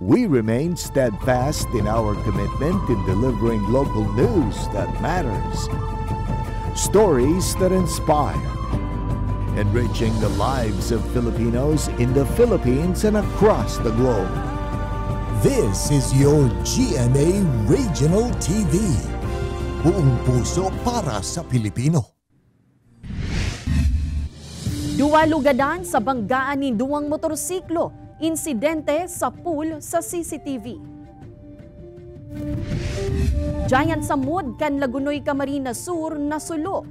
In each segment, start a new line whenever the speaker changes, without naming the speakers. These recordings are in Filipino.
We remain steadfast in our commitment in delivering local news that matters, stories that inspire, enriching the lives of Filipinos in the Philippines and across the globe.
This is your GMA Regional TV. Buong puso para sa Pilipino.
Duwa lugadan sa banggaan ni duwang motorsiklo. Insidente sa pool sa CCTV. Giant samud kan Lagunoy, Camarines Sur nasulo.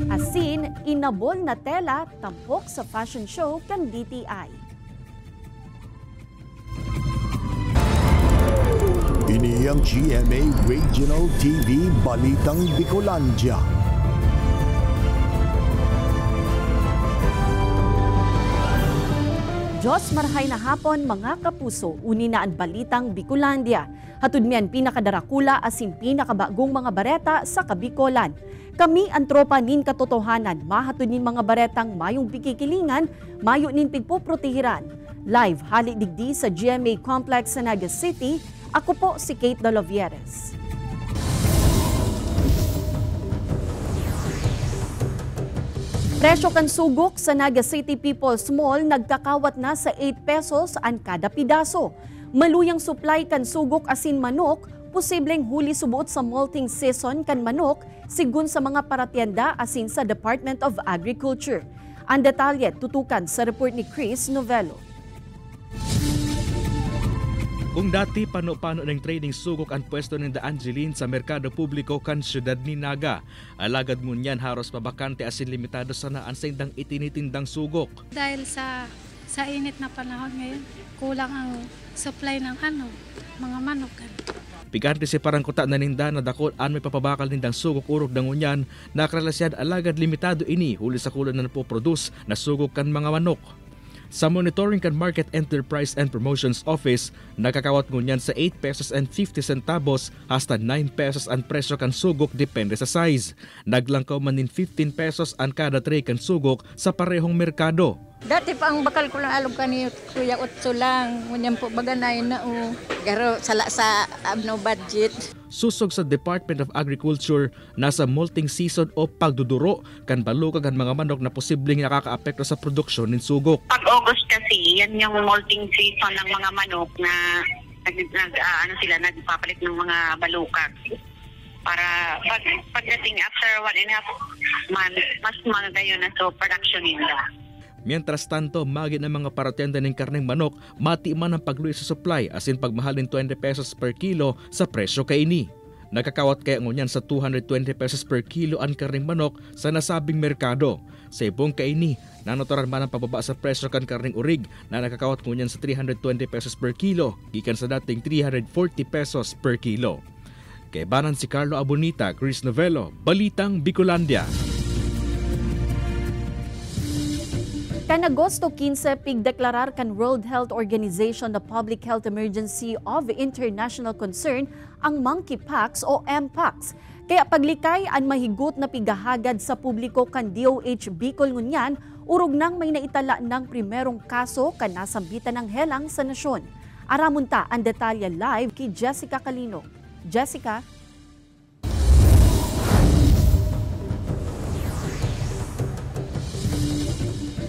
Asin, inabol na tela tampok sa fashion show kan DTI.
Ini ang GMA Regional TV Balitang Bicolandia.
Diyos marahay na hapon mga kapuso, uni na ang Balitang Bicolandia. Hatud miyan pinakadarakula asin pinakabagong mga bareta sa Kabikolan. Kami ang tropa nin katotohanan, mahatud nin mga baretang mayong pikikilingan, mayo nin pigpoprotehiran. Live hali digdi sa GMA Complex sa Naga City, ako po si Kate Dalovieres. Presyo kan sugok sa Naga City People's Mall nagkakawat na sa 8 pesos ang kada pidaso. Maluyang supply kan sugok asin manok, posibleng huli subuot sa molting season kan manok sigun sa mga paratienda asin sa Department of Agriculture. Ang detalye tutukan sa report ni Chris Novello.
Kung dati pano-pano ng trading sugok ang pwesto ng Da Angeline sa merkado publiko kan siyudad ni Naga, alagad mo niyan haros pabakante asin limitado sa naan sa indang itinitindang sugok.
Dahil sa init na panahon ngayon, kulang ang supply ng mga manok.
Pigante si parang kuta na ninda na dakot an may papabakal nindang sugok urog dangunyan na kralasyad alagad limitado ini huli sa kulang na napoproduce na sugok kan mga manok. Sa Monitoring kan Market Enterprise and Promotions Office, nakakawat ngunyan sa 8 pesos and 50 centavos hasta 9 pesos ang presyo kan sugok depende sa size. Naglangkaw man din 15 pesos ang kada tray kan sugok sa parehong merkado.
Dati pa ang bakal ko lang alog ka ni Kuya Utso lang. Ngunyan po baganay na Garo sala sa no budget.
Susog sa Department of Agriculture, nasa molting season o pagduduro kan balukag ang mga manok na posibleng nakakaapekto sa produksyon ng sugok.
Pag August kasi, yan yung molting season ng mga manok na nagpapalit ng mga balukag. Para pagdating after 1.5 months, mas magayon na so production nila.
Mientras tanto, magit ng mga paratienda ng karneng manok, mati man ang pagluwi sa supply asin pagmahalin 20 pesos per kilo sa presyo kaini. Nakakawat kaya ngunyan sa 220 pesos per kilo ang karneng manok sa nasabing merkado. Sa ibong kaini, nanotoran man ang pababa sa presyo kan karneng urig na nakakawat ngunyan sa 320 pesos per kilo, gikan sa dating 340 pesos per kilo. Kay banan si Carlo Abonita, Chris Novello, Balitang Bicolandia.
Kan Agosto 15, pigdeklarar kan World Health Organization na public health emergency of international concern ang monkeypox o mpox. Kaya paglikay ang mahigot na pigahagad sa publiko kan DOH Bicol ngunyan, urog nang may naitala ng primerong kaso kan nasambitan ng helang sa nasyon. Aramunta ang detalye live kay Jessica Calino. Jessica?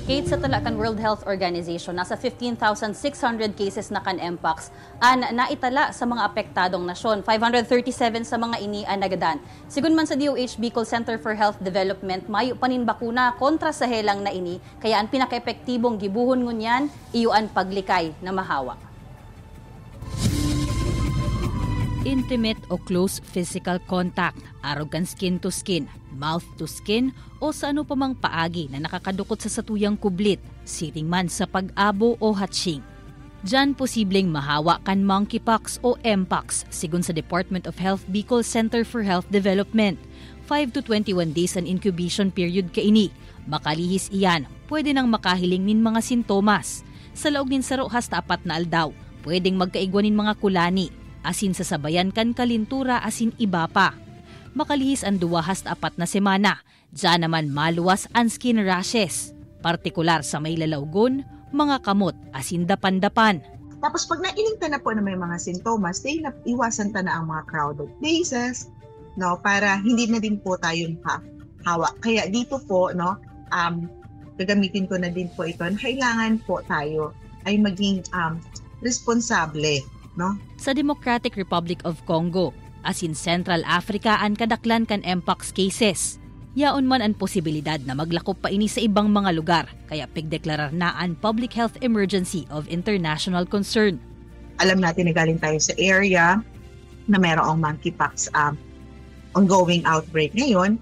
Kate, sa talakan World Health Organization, nasa 15,600 cases na kan mpox ang naitala sa mga apektadong nasyon. 537 sa mga ini ang nagadan. Sigun man sa DOH Bicol Center for Health Development, mayo panin bakuna kontra sa helang na ini, kaya ang pinaka-epektibong gibuhon ngunyan, iyuan paglikay na mahawa.
Intimate o close physical contact, arog kan skin to skin, mouth to skin, o sa ano pa mang paagi na nakakadukot sa satuyang kublit, siring man sa pag-abo o hatching. Diyan posibleng mahawa kan monkeypox o mpox, sigun sa Department of Health Bicol Center for Health Development. 5 to 21 days ang incubation period kaini. Makalihis iyan, pwede nang makahiling nin mga sintomas. Sa laog nin saro hasta 4 na aldaw, pwedeng magkaigwanin mga kulani, asin sa sabayan kan kalintura asin iba pa. Makalihis ang 2 hasta 4 na semana. Diyan naman maluwas ang skin rashes. Partikular sa may lalawgon, mga kamot asin dapan-dapan.
Tapos pag nainingta na po na may mga sintomas, iwasan ta na ang mga crowded places, no, para hindi na din po tayo hawak. Kaya dito po, no, gagamitin ko na din po ito. Kailangan po tayo ay maging responsable, no?
Sa Democratic Republic of Congo, asin Central Africa ang kadaklan kan mpox cases. Yaon man ang posibilidad na maglakop pa ini sa ibang mga lugar, kaya pigdeklarar na ang public health emergency of international concern.
Alam natin na galing tayo sa area na mayroong monkeypox ongoing outbreak ngayon.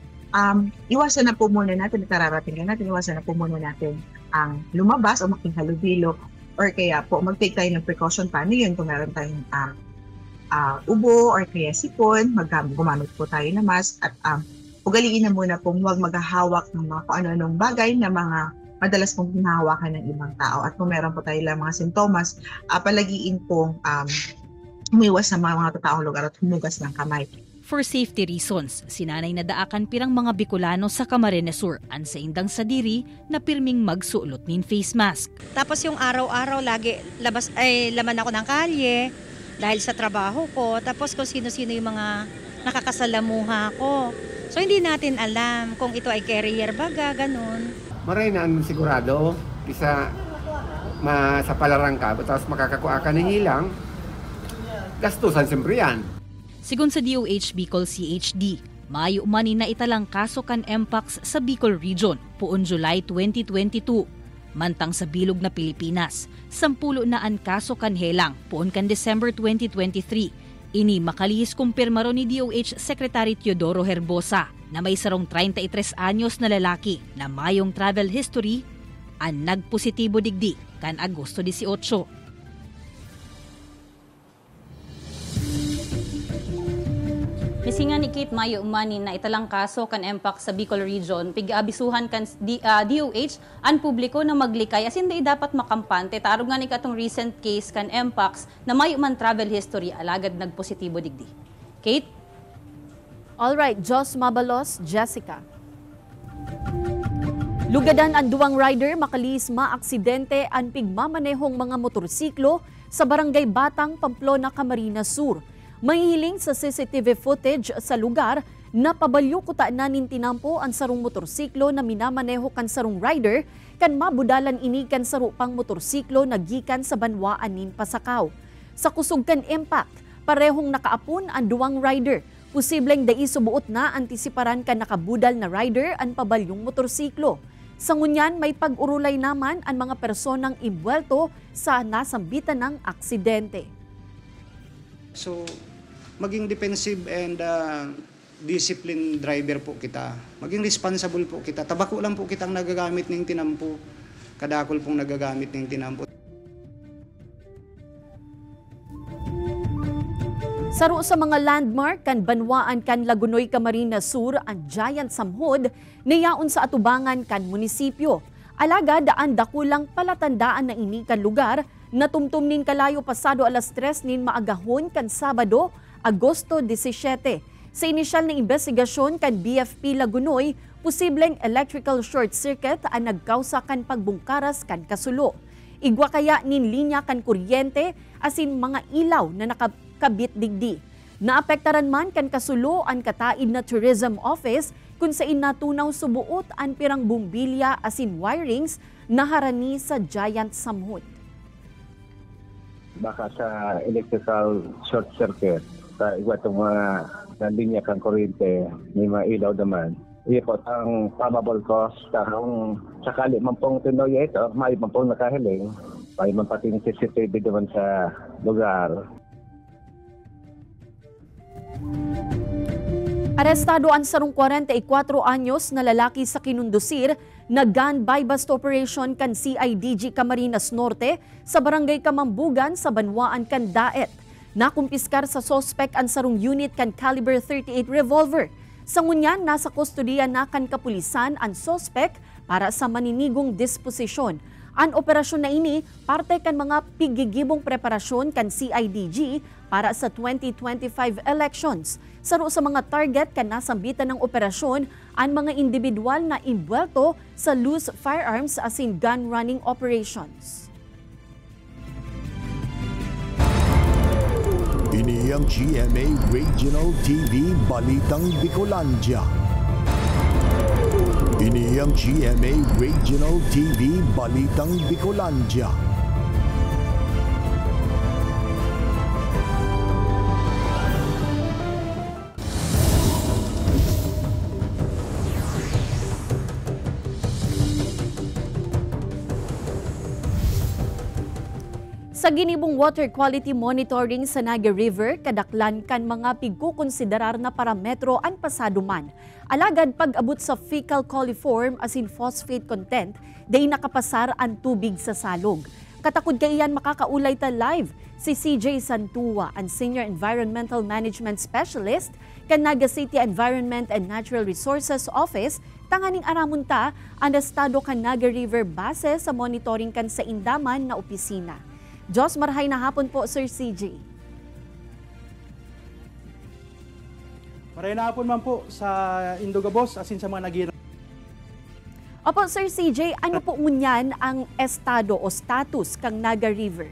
Iwasan na po muna natin, kararating natin, iwasan na po muna natin ang lumabas o makinghalubilo, or kaya po mag-take tayo ng precaution. Paano yun? Kung meron tayong ubo or kaya sipon, gumamit po tayo ng mask at ugaliin na muna pong huwag maghahawak ng mga kung ano-anong bagay na mga madalas pong hinahawakan ng ibang tao. At kung meron po tayo lang mga sintomas, palagiin pong umiwas sa mga totoong lugar at humugas ng kamay.
For safety reasons, sinanay na daakan pirang mga Bicolano sa Camarines Sur an sa indang sadiri na pirming magsuot nin face mask.
Tapos yung araw-araw lagi laman ako ng kalye dahil sa trabaho ko. Tapos kung sino-sino yung mga nakakasalamuha ko. So hindi natin alam kung ito ay carrier baga, ganun.
Maray na ang sigurado, isa sa palarang ka, tapos makakakuha ka ng hilang, gastusan siyempre yan.
Sigun sa DOH Bicol CHD, maayo umani na italang kaso kan mpox sa Bicol Region puon July 2022. Mantang sa bilog na Pilipinas, 10 na ang kaso kan helang puon kan December 2023. Ini makalihis kumpirma ron ni DOH Secretary Teodoro Herbosa na may sarong 33 anyos na lalaki na mayong travel history ang nagpositibo digdi kan Agosto 18.
Misingan ni Kate Mayo umani na italang kaso kan mpox sa Bicol Region, pig-abisuhan kan DOH ang publiko na maglikay asin di dapat makampante tarong nga ni katong recent case kan mpox na mayo man travel history alagad nagpositibo digdi. Kate?
All right, Jos Mabalos, Jessica. Lugadan ang duwang rider makalis maaksidente ang pigmamanehong mga motorsiklo sa Barangay Batang, Pamplona, Camarines Sur. Mahihiling sa CCTV footage sa lugar na pabalyo kuta na nintinampo ang sarong motorsiklo na minamaneho kan sarong rider kan mabudalan ini kan saro pang motorsiklo na gikan sa banwaan nin Pasakaw. Sa kusog kan impact, parehong nakaapon ang duwang rider. Posibleng dai subuot na antisiparan kan nakabudal na rider ang pabalyong motorsiklo. Sa ngunyan, may pag-urulay naman ang mga personang imbwelto sa nasambitan ng aksidente.
So, maging defensive and disciplined driver po kita. Maging responsible po kita. Tabako lang po kitang nagagamit ng tinampo. Kadakol pong nagagamit ng tinampo.
Saro sa mga landmark kan Banwaan kan Lagunoy, Camarines Sur ang Giant Samhod niyaon sa atubangan kan munisipyo. Alaga daan dakulang palatandaan na ini kan lugar na tumtum nin kalayo pasado alas 3 nin maagahon kan Sabado, Agosto 17. Sa inisyal na investigasyon kan BFP Lagunoy, posibleng electrical short circuit ang nagkausa kan pagbungkaras kan kasulo. Igwa kaya nin linya kan kuryente asin mga ilaw na nakakabit digdi. Naapektaran man kan kasulo ang kataid na tourism office kung sa inatunaw subuot ang pirang bumbilya asin wirings na harani sa Giant Samhod.
Baka sa electrical short circuit, sa iba itong mga linya kang kuryente, may mga ilaw naman. Ipot ang probable cause kung sakali man pong tinuya ito, may man pong nakahiling, may man pating CCTV naman sa lugar.
Arestado ang sarong 44 anyos na lalaki sa Kinundusir na gun buy bust operation kan CIDG Camarines Norte sa Barangay Kamambugan sa Banwaan kan Daet. Nakumpiskar sa sospek ang sarong unit kan caliber 38 revolver. Sa ngunyan, nasa kustodiya na kan kapulisan ang sospek para sa maninigong disposisyon. Ang operasyon na ini, parte kan mga pigigibong preparasyon kan CIDG para sa 2025 elections. Saro sa mga target kan nasambitan ng operasyon ang mga individual na inbuelto sa loose firearms as in gun running operations.
Ini ang GMA Regional TV Balitang Bicolandia. Ini ang GMA Regional TV Balitang Bicolandia.
Sa ginibong water quality monitoring sa Naga River, kadaklan kan mga pigkukonsiderar na parametro ang pasaduman. Alagad pag-abot sa fecal coliform as in phosphate content, day nakapasar ang tubig sa salog. Katakod kaiyan makakaulay ta live si CJ Santua, ang Senior Environmental Management Specialist kan Naga City Environment and Natural Resources Office, tanganing aramunta ang estado kan Naga River base sa monitoring kan sa Indaman na opisina. Diyos marahay na hapon po, Sir CJ.
Marahay na hapon man po sa Indogabos, asin sa mga nagira.
Opo, Sir CJ, ano po ngunyan ang estado o status kang Naga River?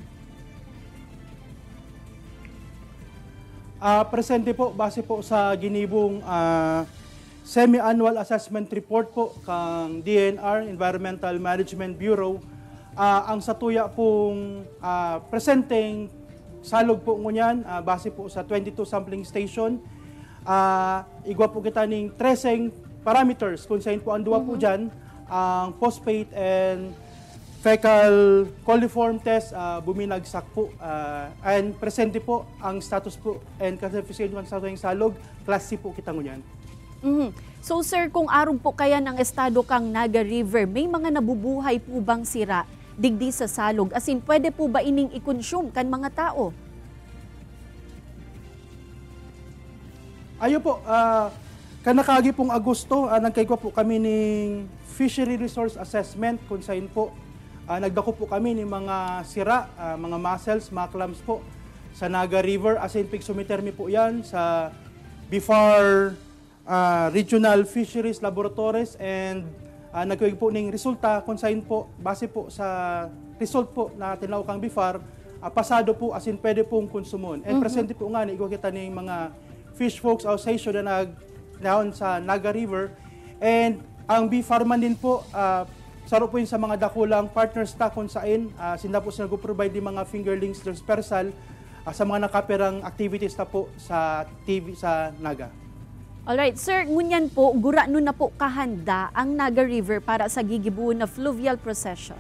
Presente po, base po sa ginibong semi-annual assessment report po kang DNR, Environmental Management Bureau, ang satuya pong presenteng salog po ngunyan, base po sa 22 sampling station. Igwa po kita ng 13 parameters kung saan po ang duwa po dyan, ang phosphate and fecal coliform test, buminagsak po. And presente po ang status po and classification sa salog, class C po kita ngunyan.
So sir, kung aron po kaya ng estado kang Naga River, may mga nabubuhay po bang sira digdi sa salog? As in, pwede po ba ining i-consume kan mga tao?
Ayo po, kanakagi pong Agosto, nagkaigwa po kami ng Fishery Resource Assessment kung saan po nagdako po kami ng mga sira, mga mussels, mga clams po sa Naga River. As in, pigsometermi po yan sa BIFAR Regional Fisheries Laboratories and nagkuwig po ng resulta kung saan po, base po sa result po na tinaw kang BIFAR, pasado po as in pwede pong konsumon. And presente po nga, igwa kita ng mga Fish Folks Association na nagnaon sa Naga River. And ang BIFAR man din po, saro po yun sa mga dakulang partners ta kung saan, sinda po sila nag-provide ng mga fingerlings dispersal sa mga nakaperang activities na po sa TV sa Naga.
Alright, sir, ngunyan po, gura nun na po kahanda ang Naga River para sa gigibuon na fluvial procession.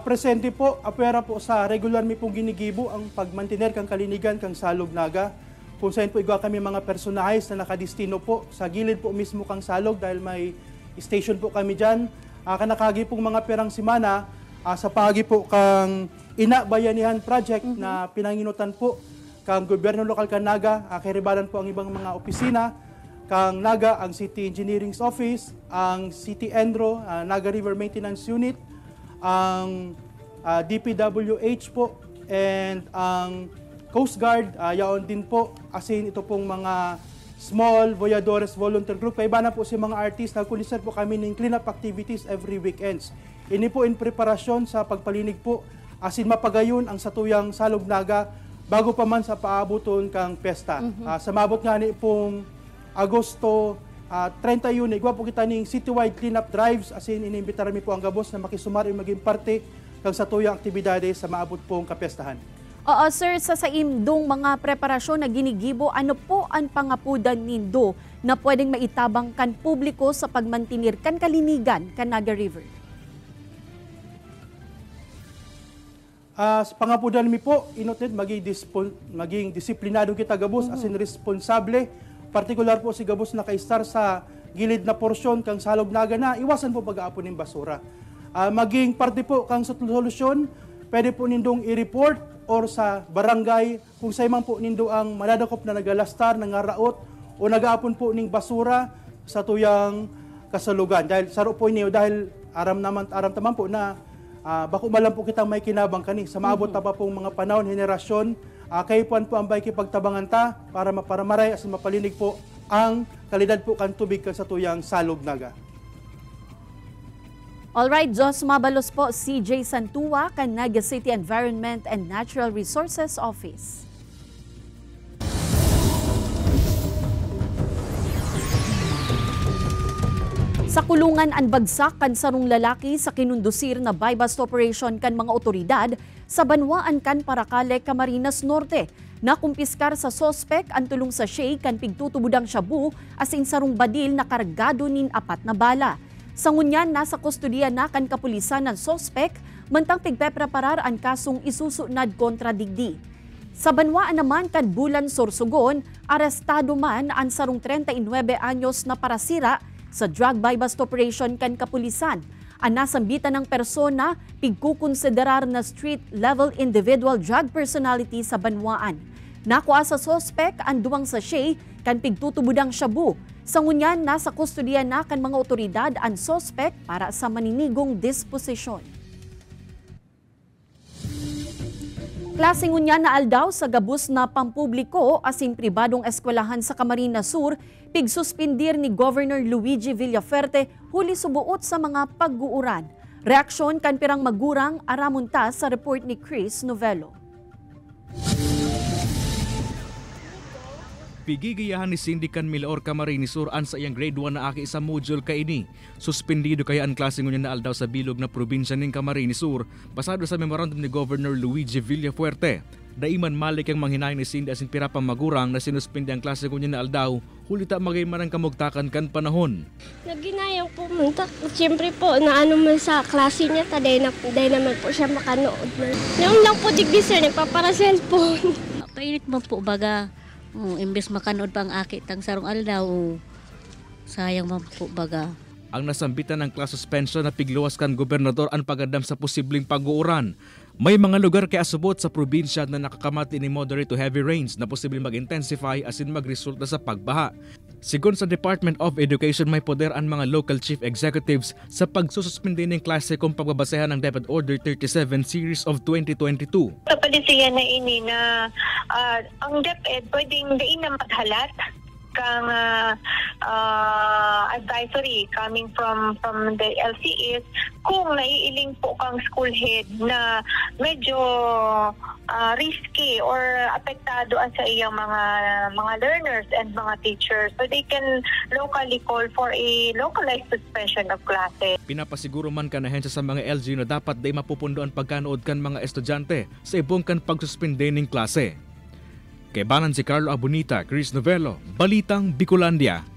Presente po, apera po sa regular mi pong ginigibo ang pagmantiner kang kalinigan kang Salog Naga. Kung saan po igwa kami mga personahes na nakadistino po sa gilid po mismo kang Salog dahil may station po kami dyan. Kanakagi pong mga perang simana sa pagi po kang Ina Bayanihan Project na pinanginutan po kang gobyerno lokal kang Naga, kiribalan po ang ibang mga opisina, kang Naga, ang City Engineering's Office, ang City Enro, Naga River Maintenance Unit, ang DPWH po, and ang Coast Guard, yaon din po, asin ito pong mga small voyadores volunteer group. Kaya na po si mga artist, nagkulisan po kami ng cleanup activities every weekends. Ini po in preparasyon sa pagpalinig po, asin mapagayon ang satuyang Salog Naga, bago pa man sa paabuton kang pesta. Sa mabot nga ni pong Agosto 31, igwa po kita ng citywide cleanup drives, as in inimbitar mi po ang gabos na makisumar yung maging parte kang sa tuyang aktibidades sa maabot pong kapestahan.
Oo sir, sa saimdong mga preparasyon na ginigibo, ano po ang pangapudan nindo na pwedeng maitabang kan publiko sa pagmantinir kan kalinigan kan Naga River?
Sa pangapudan mi po, inoted maging disiplinado kita gabos, as in responsable, partikular po si gabos na kaistar sa gilid na porsyon kang Salog Naga na iwasan po pag-aapon ng basura. Maging parte po kang solusyon, pwede po nindong i-report or sa barangay kung sa imang po nindo ang madadakop na nagalastar, nangaraot o nag-aapon po ng basura sa tuyang kasalugan. Dahil saro po niyo, dahil aram taman po na bako malam po kitang may kinabang kani. Sa maabot na pa pong mga panahon, henerasyon, kayo po ang bay kipagtabangan ta para maray as mapalinig po ang kalidad po kan tubig kan sa tuyang Salog Naga.
Alright, Jos Mabalos po, CJ Santua, kan Naga City Environment and Natural Resources Office. Sa kulungan ang bagsak kan sarong lalaki sa kinundusir na buy-bust operation kan mga otoridad sa Banwaan kan Paracale, Camarines Norte. Nakumpiskar sa sospek ang tulong sa shay kan pigtutubudang shabu asin sarong badil na kargado nin 4 na bala. Sa ngunyan, nasa kustodiya na kan kapulisan ng sospek, mantang pigpepreparar ang kasong isusunad kontra digdi. Sa Banwaan naman kan Bulan Sorsogon, arestado man ang sarong 39 anyos na parasira sa drug buy-bust operation kan kapulisan. Ang nasambitan ng persona, pigkukonsiderar na street-level individual drug personality sa Banwaan. Nakuha sa sospek ang 2 sachet kan pigtutubudang shabu. Sa ngunyan, nasa kustodiya na kan mga otoridad ang sospek para sa maninigong disposisyon. Klaseng ngunyan na aldaw sa gabus na pampubliko asin pribadong eskwelahan sa Camarines Sur, pigsuspindir ni Governor Luigi Villafuerte huli subuot sa mga pag-uuran. Reaksyon kan pirang magurang aramunta sa report ni Chris Novelo.
Pigigiyahan ni Sindikan Milaor Camarines Sur an sa iyang grade 1 na aki sa module kaini. Suspendido kaya ang klase ngunyan na aldaw sa bilog na probinsya ng Camarines Sur pasado sa memorandum ni Governor Luigi Villafuerte. Daiman malik ang manghinay ni Cindy asin pirapang magurang na sinuspindi ang klase ngunyan na aldaw hulita magayman ang kamugtakan kan panahon.
Naginayang pumunta. Siyempre po, naano man sa klase niya, taday naman po siya makanood. Noong lang po digdi sir, nagpapara cellphone.
Painit mo po baga. Imbes makanood pa ang akit ang sarong aldaw, sayang man po baga.
Ang nasambitan ng class suspension na pigluwas kan gobernador ang pagadam sa posibleng pag-uuran. May mga lugar kaya subot sa probinsya na nakakamati ni moderate to heavy rains na posibleng mag-intensify asin magresulta sa pagbaha. Sigon sa Department of Education, may poder ang mga local chief executives sa pagsususpindi ng klase kung pagbabasehan ng DepEd Order 37 Series of 2022.
Sa palisiyan na ini na ang DepEd pwedeng dain na maghalat kang advisory coming from the LCS kung naiiling po kang school head na medyo risky or apektado sa iyang mga learners and mga teachers, so they can locally call for a localized suspension of classes.
Pinapasiguro man ka na hensya sa mga LGU na dapat day mapupundoan pagkanood kan mga estudyante sa ibong kan pagsuspinde ng klase. Kebanan si Carlo Abunita, Chris Novelo, Balitang Bicolandia.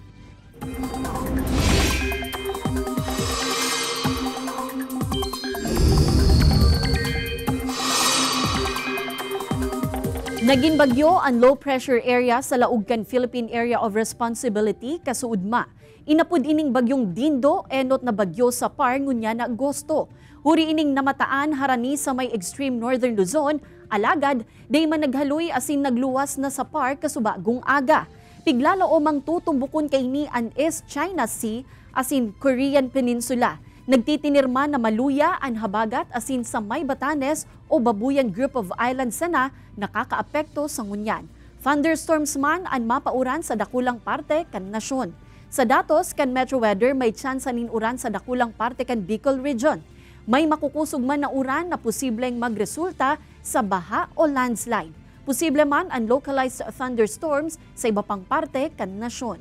Naging bagyo ang low pressure area sa Laugcan Philippine Area of Responsibility kasuudma. Inapud ining bagyong Dindo enot na bagyo sa Par ngunya na Agosto. Huri ining namataan harani sa may extreme northern Luzon, alagad day man naghaloy asin nagluwas na sa Par kasubagong aga. Piglalo o mang tutumbukon kay ni an East China Sea asin Korean Peninsula. Nagtitinirma na maluya ang habagat asin sa may Batanes o Babuyan Group of Islands sana nakakaapekto sa ngunyan. Thunderstorms man ang mapauran sa dakulang parte kan nasyon. Sa datos kan Metro Weather may tsansa nin uran sa dakulang parte kan Bicol Region. May makukusog man na uran na posibleng magresulta sa baha o landslide. Posible man ang localized thunderstorms sa iba pang parte kan nasyon.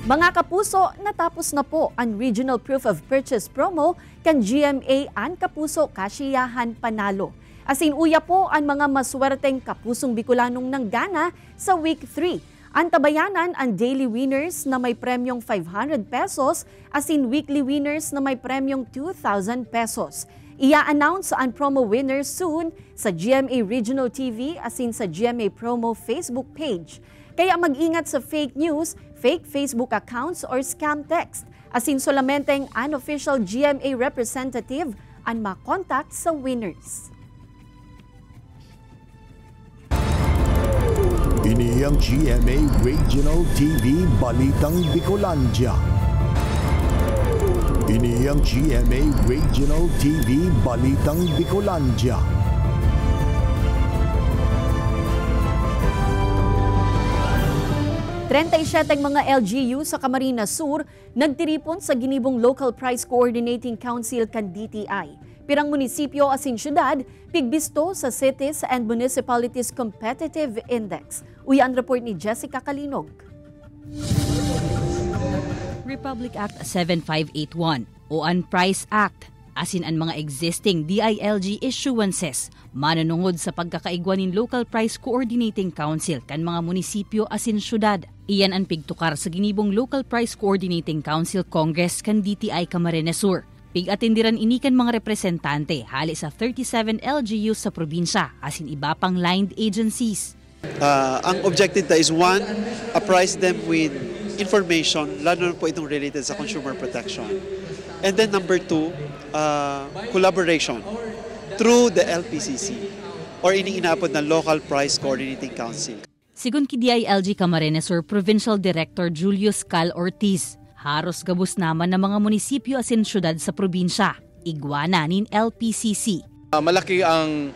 Mga kapuso, natapos na po ang Regional Proof of Purchase promo kan GMA an Kapuso Kasiyahan Panalo. Asin uya po ang mga maswerteng kapusong Bicolanong nanggana sa Week 3. Antabayanan ang daily winners na may premyong 500 pesos asin weekly winners na may premyong 2,000 pesos. Ia-announce ang promo winners soon sa GMA Regional TV asin sa GMA Promo Facebook page. Kaya mag-ingat sa fake news, fake Facebook accounts or scam text. Asin solamenteng unofficial GMA representative ang makontak sa winners.
Ini ang GMA Regional TV Balitang Bicolandia. Ini ang GMA Regional TV Balitang Bicolandia.
Trenta'isyeteng mga LGU sa Camarines Sur nagtiripon sa ginibong Local Price Coordinating Council kan DTI. Pirang munisipyo asin syudad, pigbisto sa Cities and Municipalities Competitive Index. Uyan report ni Jessica Kalinog.
Republic Act 7581 o Unprice Act, asin ang mga existing DILG issuances, manunungod sa pagkakaigwa ng Local Price Coordinating Council kan mga munisipyo asin syudad. Iyan ang pigtukar sa ginibong Local Price Coordinating Council Congress kan DTI Camarines Sur. Pig-atindiran ini kan mga representante hali sa 37 LGUs sa probinsya asin iba pang lined agencies.
Ang objective ta is one, apprise them with information, lalo na po itong related sa consumer protection. And then number two, collaboration through the LPCC or iniinapod na Local Price Coordinating Council.
Sigun ki DILG Camarines Sur Provincial Director Julius Cal Ortiz, haros gabos naman ng mga munisipyo asin syudad sa probinsya, igwana nin LPCC.
Malaki ang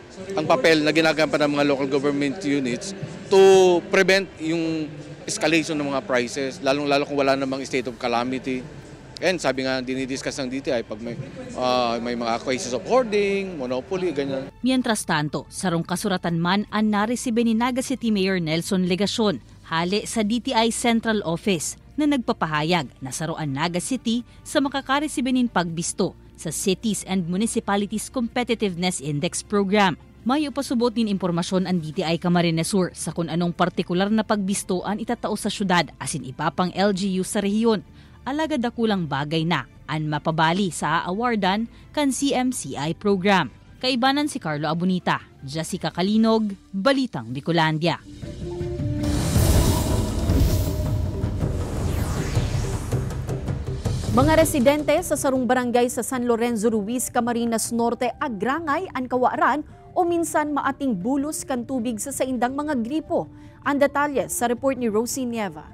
papel na ginagawa ng mga local government units to prevent yung escalation ng mga prices, lalong-lalo kung wala namang state of calamity. And sabi nga, dinidiscuss ng DTI pag may mga cases of hoarding, monopoly, ganyan.
Mientras tanto, sarong kasuratan man ang naresibe ni Naga City Mayor Nelson Legacion, hali sa DTI Central Office, na nagpapahayag na saruan Naga City sa makakaresibe nin pagbisto sa Cities and Municipalities Competitiveness Index Program. May upasubot nin impormasyon ang DTI Camarines Sur sa kung anong partikular na pagbisto ang itatao sa syudad asin iba pang LGU sa rehiyon. Alagad dakulang bagay na ang mapabali sa aawardan kan CMCI program. Kaibanan si Carlo Abunita, Jessica Kalinog, Balitang Bicolandia.
Mga residente sa sarong barangay sa San Lorenzo Ruiz, Camarines Norte agrangay ang kawaran o minsan maating bulos kan tubig sa saindang mga gripo. Ang detalye sa report ni Rosie Nieva.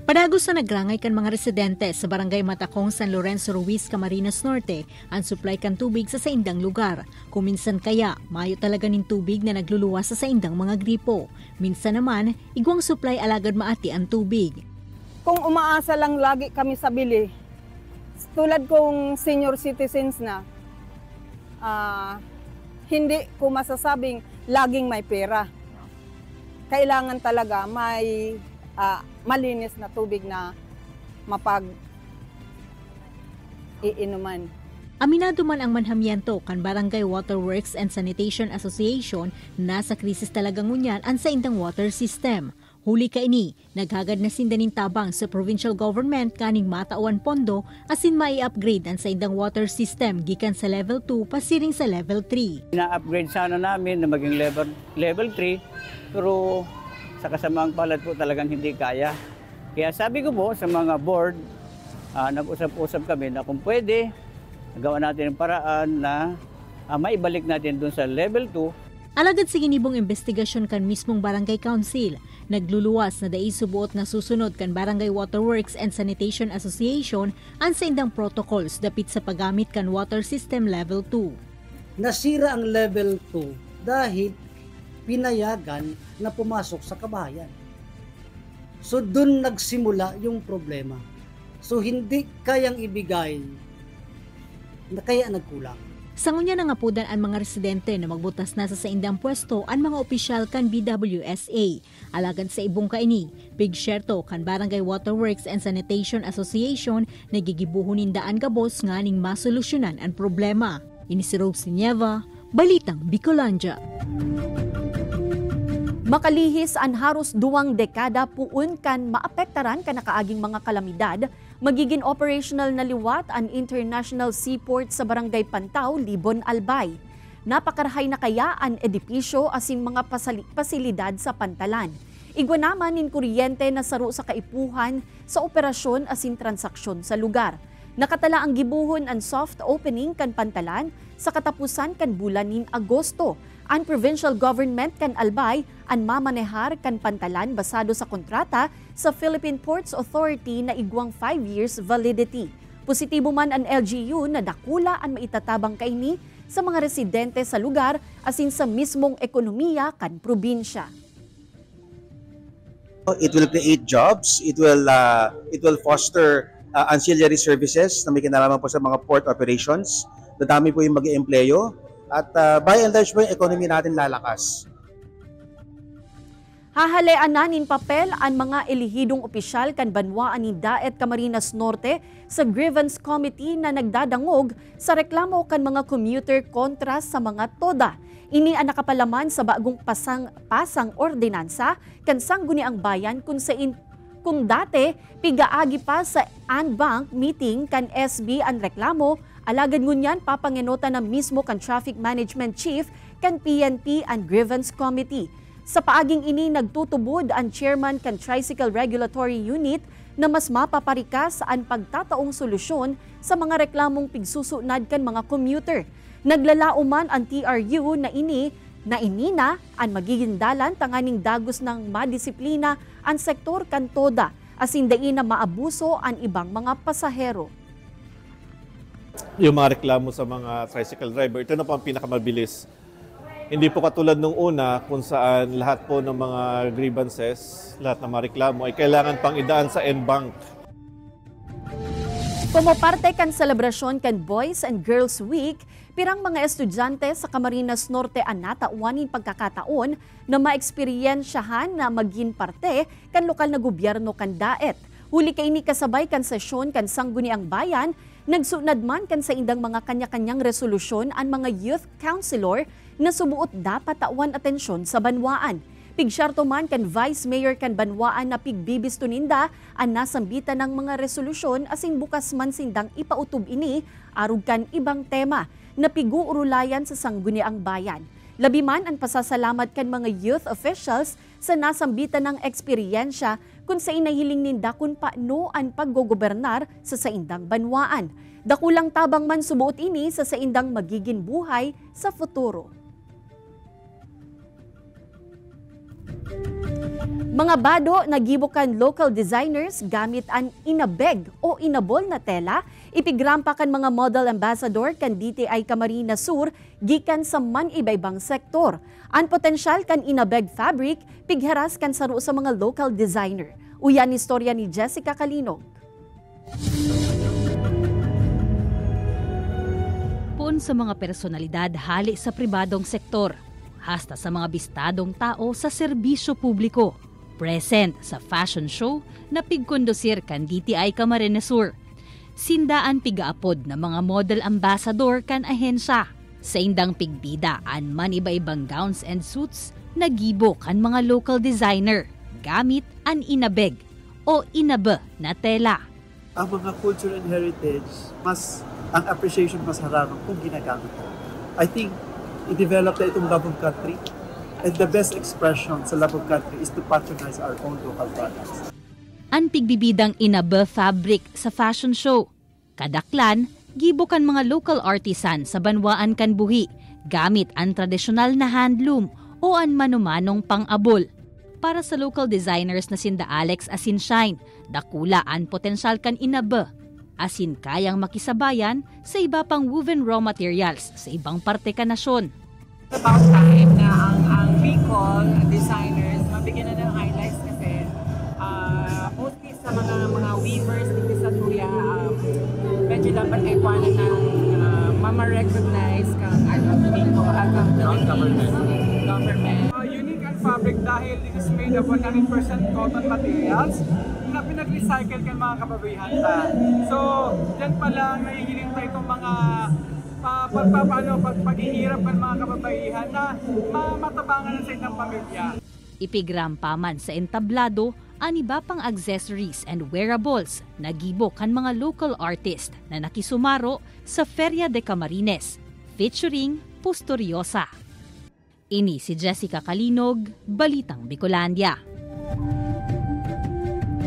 Padagos na nagrangay kan mga residente sa barangay Matacong, San Lorenzo Ruiz, Camarines Norte ang supply kan tubig sa saindang lugar. Kung minsan kaya, mayo talaga ning tubig na nagluluwas sa saindang mga gripo. Minsan naman, igwang supply alagad maati ang tubig.
Kung umaasa lang lagi kami sa bili, tulad kong senior citizens na, hindi ko masasabing laging may pera. Kailangan talaga may malinis na tubig na mapag-iinuman.
Aminado man ang manhamiento kan Barangay Water Works and Sanitation Association na sa krisis talagang ngunyan ang saindang water system. Huli ka ini, naghagad na sindanin tabang sa provincial government kaning matauan pondo asin mai-upgrade ang saindang water system gikan sa level 2 pasiring sa level 3.
Ina-upgrade sana namin na maging level 3 pero sa kasamaang palad po talagang hindi kaya. Kaya sabi ko po sa mga board, nag-usap-usap kami na kung pwede, gawa natin ang paraan na maibalik natin dun sa level 2.
Alagad sa ginibong investigasyon kan mismong Barangay Council, nagluluwas na daisubuot na susunod kan Barangay Waterworks and Sanitation Association ang saindang protocols dapit sa paggamit kan water system level 2.
Nasira ang level 2 dahil pinayagan na pumasok sa kabahayan. So dun nagsimula yung problema. So hindi kayang ibigay na kaya nagkulang.
Sa ngunya nangapudan ang mga residente na magbutas na sa saindang pwesto ang mga opisyal kan BWSA. Alagad sa ibong kaini, pigsyerto kan Barangay Waterworks and Sanitation Association na gigibuhunin daan gabos nga ning masolusyonan ang problema. Ini si Rose Nieva, Balitang Bicolandia.
Makalihis ang haros 2 dekada puun kan maapektaran kan nakaaging mga kalamidad, magiging operational na liwat ang International Seaport sa Barangay Pantaw, Libon, Albay. Napakarahay na kaya ang edipisyo asing mga pasilidad sa pantalan. Igwa naman nin kuryente na saro sa kaipuhan sa operasyon asin transaksyon sa lugar. Nakatala ang gibuhon ang soft opening kan Pantalan sa katapusan kan bulan nin Agosto. Ang provincial government kan Albay ang mamanehar kan Pantalan basado sa kontrata sa Philippine Ports Authority na igwang 5 years validity. Positibo man ang LGU na dakula ang maitatabang kaini sa mga residente sa lugar asin sa mismong ekonomiya kan probinsya.
It will create jobs, it will foster ancillary services na may kinalaman po sa mga port operations. Dadami po yung mag-iempleyo at by and large po yung economy natin lalakas.
Hahalean na nin papel ang mga elihidong opisyal kan banwaan ni Daet Camarines Norte sa grievance committee na nagdadangog sa reklamo kan mga commuter kontra sa mga toda. Ini ang nakapalaman sa bagong pasang ordinansa kan Sangguniang Bayan kung dati pigaagi pa sa Anbank meeting kan SB ang reklamo, alagad ngunyan papangenota na mismo kan Traffic Management Chief kan PNP ang grievance committee. Sa paaging ini nagtutubod ang chairman kan Tricycle Regulatory Unit na mas mapaparikas ang pagtataong solusyon sa mga reklamong pigsusunad kan mga commuter. Naglalauman ang TRU na inina ang magiging dalan tanganing dagos ng madisiplina ang sektor kan toda asin dain na maabuso ang ibang mga pasahero.
Yung mga reklamo sa mga tricycle driver, ito na po ang pinakamabilis. Hindi po katulad nung una kung saan lahat po ng mga grievances, lahat ng mga reklamo ay kailangan pang idaan sa Nbank.
Pumaparte kan selebrasyon kan Boys and Girls Week, pirang mga estudyante sa Camarines Norte ang natauanin pagkakataon na maeksperiensyahan na maging parte kan lokal na gobyerno kan Daet. Huli kay ini kasabay kan sesyon kan Sangguniang Bayan, nagsunad man kan sa indang mga kanya-kanyang resolusyon ang mga youth counselor na subuot dapat tawan atensyon sa banwaan. Pigsyarto man kan Vice Mayor kan banwaan na pigbibisto ninda ang nasambitan ng mga resolusyon asing bukas man sindang ipautob ini arug kan ibang tema na piguurulayan sa Sangguniang Bayan. Labi man ang pasasalamat kan mga youth officials sa nasambitan ng eksperyensya kung sa inahiling ninda kung paano ang paggogobernar sa saindang banwaan. Dakulang tabang man subuot ini sa saindang magiging buhay sa futuro. Mga bado nagibukan local designers gamit ang inabeg o inabol na tela, ipigrampa kan mga model ambassador kan DTI Camarines Sur gikan sa man-ibaybang sektor. Ang potensyal kan inabeg fabric pigheras kan saro sa mga local designer. Uyan istorya ni Jessica Kalinog.
Pun sa mga personalidad hali sa pribadong sektor, hasta sa mga bistadong tao sa serbisyo publiko. Present sa fashion show na pigkondosir kan DTI Camarines Sur. Sindaan pigaapod na mga model ambassador kan ahensya. Sa indang pigbida an man iba-ibang gowns and suits, nagibo kan mga local designer gamit an inabeg o inabe na tela.
Ang mga culture and heritage, ang appreciation mas harapang kung ginagamit ko. I think i-develop na itong love of country. And the best expression sa love of country is to patronize our own local products.
Ang pigbibidang inabe fabric sa fashion show. Kadaklan, gibo kan mga local artisan sa banwaan kan buhi, gamit ang tradisyonal na handloom o ang manumanong pang-abol. Para sa local designers na sinda Alex asin Shine, dakula ang potensyal kan inabe, asin kayang makisabayan sa iba pang woven raw materials sa ibang parte kan nasyon.
About time na ang Bicol designers mabigyan na ng highlights kasi mostly sa mga weavers dito sa Tuya, medyo dapat ay kuwanan ng mama-recognize kang Bicol at ang government. Unique and fabric dahil this is made of 100% cotton materials na pinag-recycle kan mga kababayan ta. So, dyan pala nahihiling tayo itong mga paghihirap ng mga kababaihan na matabangan sa inyong pamilya.
Ipigrampa man sa entablado ang iba pang accessories and wearables na gibo kan mga local artist na nakisumaro sa Feria de Camarines, featuring Pusturiosa. Ini si Jessica Kalinog, Balitang Bicolandia.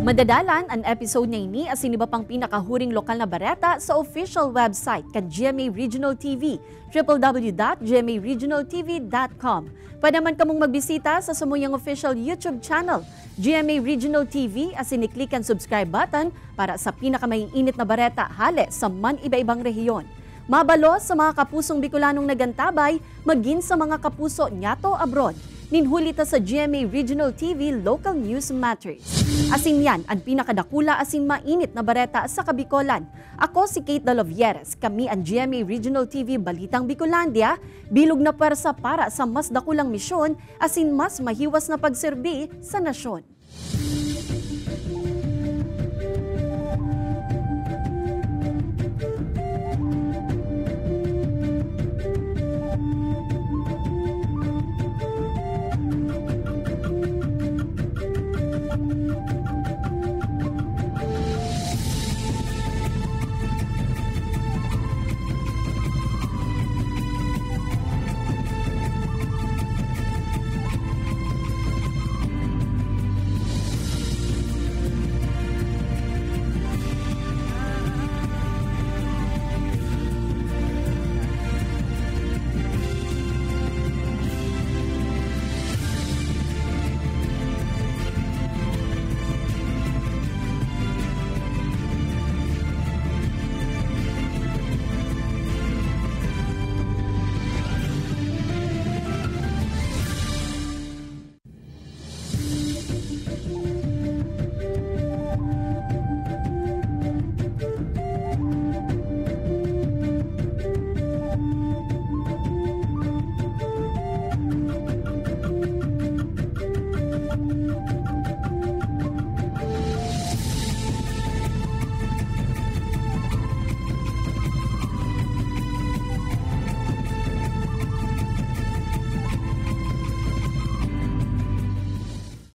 Madadalan ang episode na ini as iba pang pinakahuring lokal na bareta sa official website kan GMA Regional TV, www.gmaregionaltv.com. Pwede man kamong magbisita sa sumuyang official YouTube channel, GMA Regional TV, as iniklik ang subscribe button para sa pinakamaiinit na bareta hale sa man iba-ibang rehiyon. Mabalo sa mga kapusong Bicolanong nagantabay, maging sa mga kapuso nyato abroad. Ninhulita sa GMA Regional TV Local News Matters. Asin yan ang pinakadakula asin mainit na bareta sa Kabikolan. Ako si Kate Dalovieres, kami ang GMA Regional TV Balitang Bicolandia, bilog na pwersa para sa mas dakulang misyon asin mas mahiwas na pagserbi sa nasyon.